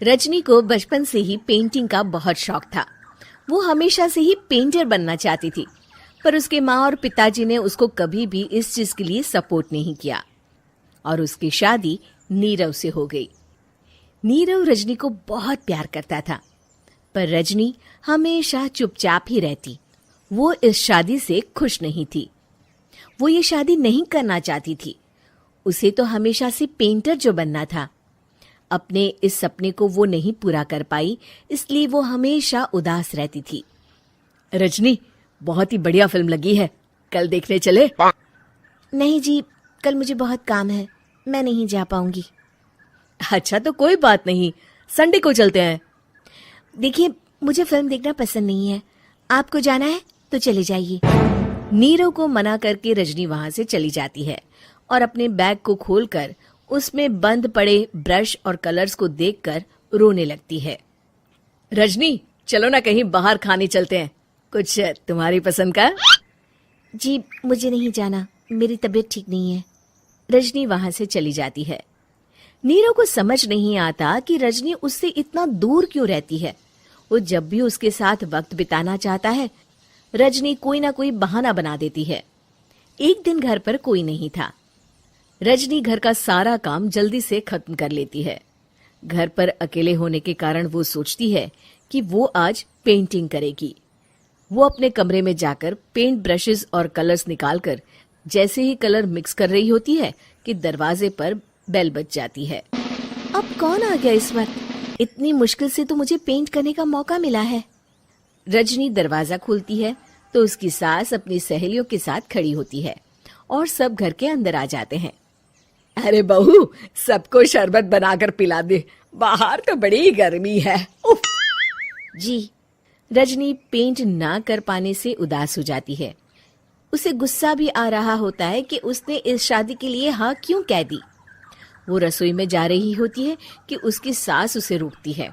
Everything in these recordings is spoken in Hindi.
रजनी को बचपन से ही पेंटिंग का बहुत शौक था। वो हमेशा से ही पेंटर बनना चाहती थी, पर उसके माँ और पिताजी ने उसको कभी भी इस चीज के लिए सपोर्ट नहीं किया और उसकी शादी नीरव से हो गई। नीरव रजनी को बहुत प्यार करता था, पर रजनी हमेशा चुपचाप ही रहती। वो इस शादी से खुश नहीं थी। वो ये शादी नहीं करना चाहती थी। उसे तो हमेशा से पेंटर जो बनना था। अपने इस सपने को वो नहीं पूरा कर पाई, इसलिए वो हमेशा उदास रहती थी। रजनी, बहुत ही बढ़िया फिल्म लगी है, कल देखने चले? नहीं जी, कल मुझे बहुत काम है, मैं नहीं जा पाऊंगी। अच्छा तो कोई बात नहीं, संडे को चलते हैं। देखिए, मुझे फिल्म देखना पसंद नहीं है। आपको जाना है तो चले जाइए। नीरव को मना करके रजनी वहां से चली जाती है और अपने बैग को खोलकर उसमें बंद पड़े ब्रश और कलर्स को देखकर रोने लगती है। रजनी, चलो ना कहीं बाहर खाने चलते हैं, कुछ तुम्हारी पसंद का। जी, मुझे नहीं जाना, मेरी तबीयत ठीक नहीं है। रजनी वहां से चली जाती है। नीरव को समझ नहीं आता कि रजनी उससे इतना दूर क्यों रहती है। वो जब भी उसके साथ वक्त बिताना चाहता है, रजनी कोई ना कोई बहाना बना देती है। एक दिन घर पर कोई नहीं था। रजनी घर का सारा काम जल्दी से खत्म कर लेती है। घर पर अकेले होने के कारण वो सोचती है कि वो आज पेंटिंग करेगी। वो अपने कमरे में जाकर पेंट ब्रशेस और कलर्स निकालकर जैसे ही कलर मिक्स कर रही होती है कि दरवाजे पर बेल बज जाती है। अब कौन आ गया इस वक्त? इतनी मुश्किल से तो मुझे पेंट करने का मौका मिला है। रजनी दरवाजा खोलती है तो उसकी सास अपनी सहेलियों के साथ खड़ी होती है और सब घर के अंदर आ जाते हैं। अरे बहू, सबको शरबत बनाकर पिला दे, बाहर तो बड़ी गर्मी है। उफ। जी। रजनी पेंट ना कर पाने से उदास हो जाती है। उसे गुस्सा भी आ रहा होता है कि उसने इस शादी के लिए हाँ क्यों कह दी। वो रसोई में जा रही होती है कि उसकी सास उसे रोकती है।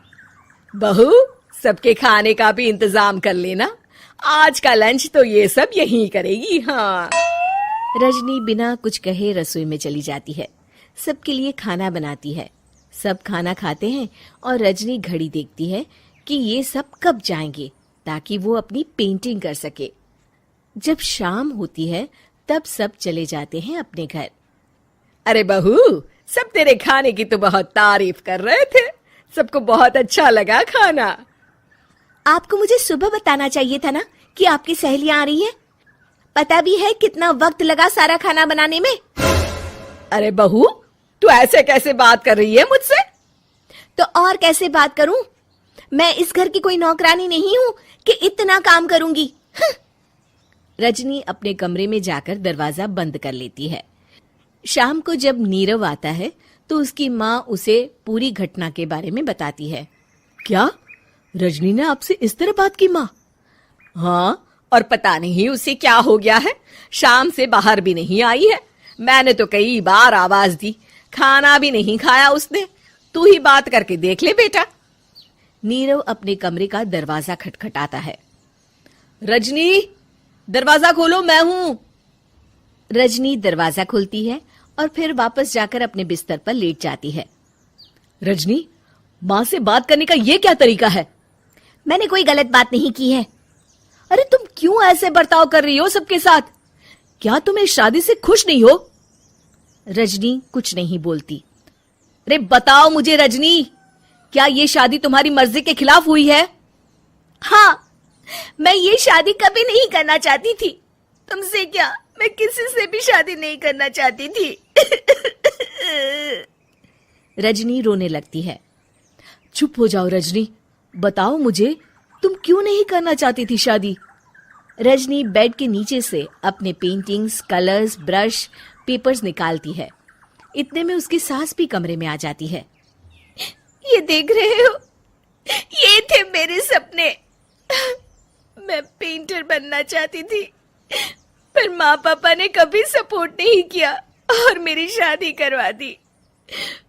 बहू, सबके खाने का भी इंतजाम कर लेना, आज का लंच तो ये सब यहीं करेगी। हाँ। रजनी बिना कुछ कहे रसोई में चली जाती है। सबके लिए खाना बनाती है। सब खाना खाते हैं और रजनी घड़ी देखती है कि ये सब कब जाएंगे ताकि वो अपनी पेंटिंग कर सके। जब शाम होती है तब सब चले जाते हैं अपने घर। अरे बहू, सब तेरे खाने की तो बहुत तारीफ कर रहे थे, सबको बहुत अच्छा लगा खाना। आपको मुझे सुबह बताना चाहिए था ना कि आपकी सहेलियां आ रही हैं। पता भी है कितना वक्त लगा सारा खाना बनाने में। अरे बहू, तू ऐसे कैसे बात कर रही है मुझसे? तो और कैसे बात करूं? मैं इस घर की कोई नौकरानी नहीं हूं कि इतना काम करूंगी। रजनी अपने कमरे में जाकर दरवाजा बंद कर लेती है। शाम को जब नीरव आता है तो उसकी माँ उसे पूरी घटना के बारे में बताती है। क्या रजनी ने आपसे इस तरह बात की माँ? हाँ, और पता नहीं उसे क्या हो गया है, शाम से बाहर भी नहीं आई है। मैंने तो कई बार आवाज दी, खाना भी नहीं खाया उसने। तू ही बात करके देख ले बेटा। नीरव अपने कमरे का दरवाजा खटखटाता है। रजनी, दरवाजा खोलो, मैं हूं। रजनी दरवाजा खोलती है और फिर वापस जाकर अपने बिस्तर पर लेट जाती है। रजनी, माँ से बात करने का ये क्या तरीका है? मैंने कोई गलत बात नहीं की है। अरे तुम क्यों ऐसे बर्ताव कर रही हो सबके साथ? क्या तुम इस शादी से खुश नहीं हो? रजनी कुछ नहीं बोलती। अरे बताओ मुझे रजनी, क्या ये शादी तुम्हारी मर्जी के खिलाफ हुई है? हाँ, मैं ये शादी कभी नहीं करना चाहती थी। तुमसे क्या, मैं किसी से भी शादी नहीं करना चाहती थी। रजनी रोने लगती है। चुप हो जाओ रजनी, बताओ मुझे, तुम क्यों नहीं करना चाहती थी शादी? रजनी बेड के नीचे से अपने पेंटिंग्स, कलर्स, ब्रश, पेपर्स निकालती है। इतने में उसकी सास भी कमरे में आ जाती है। ये देख रहे हो, ये थे मेरे सपने। मैं पेंटर बनना चाहती थी, पर माँ पापा ने कभी सपोर्ट नहीं किया और मेरी शादी करवा दी।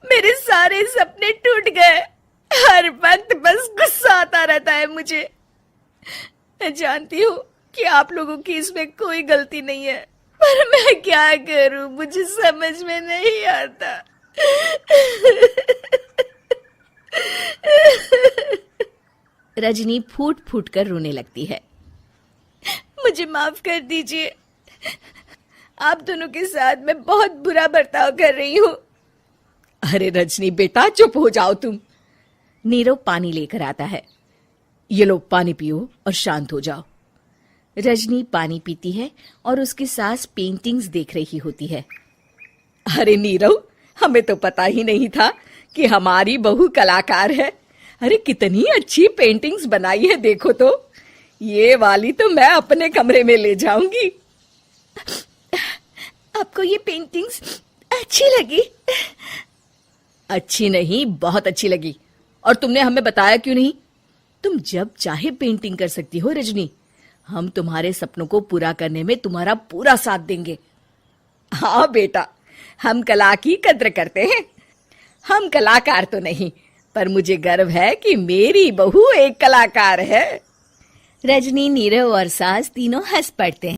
मेरे सारे सपने टूट गए। हर वक्त बस गुस्सा आता रहता है मुझे। मैं जानती हूँ कि आप लोगों की इसमें कोई गलती नहीं है, पर मैं क्या करूं, मुझे समझ में नहीं आता। रजनी फूट फूट कर रोने लगती है। मुझे माफ कर दीजिए, आप दोनों के साथ मैं बहुत बुरा बर्ताव कर रही हूँ। अरे रजनी बेटा, चुप हो जाओ तुम। नीरव पानी लेकर आता है। ये लो पानी पियो और शांत हो जाओ। रजनी पानी पीती है और उसकी सास पेंटिंग्स देख रही होती है। अरे नीरव, हमें तो पता ही नहीं था कि हमारी बहू कलाकार है। अरे कितनी अच्छी पेंटिंग्स बनाई है, देखो तो। ये वाली तो मैं अपने कमरे में ले जाऊंगी। आपको ये पेंटिंग्स अच्छी लगी? अच्छी नहीं, बहुत अच्छी लगी। और तुमने हमें बताया क्यों नहीं? तुम जब चाहे पेंटिंग कर सकती हो रजनी। हम तुम्हारे सपनों को पूरा करने में तुम्हारा पूरा साथ देंगे। हाँ बेटा, हम कला की कद्र करते हैं। हम कलाकार तो नहीं, पर मुझे गर्व है कि मेरी बहू एक कलाकार है। रजनी, नीरव और सास तीनों हंस पड़ते हैं।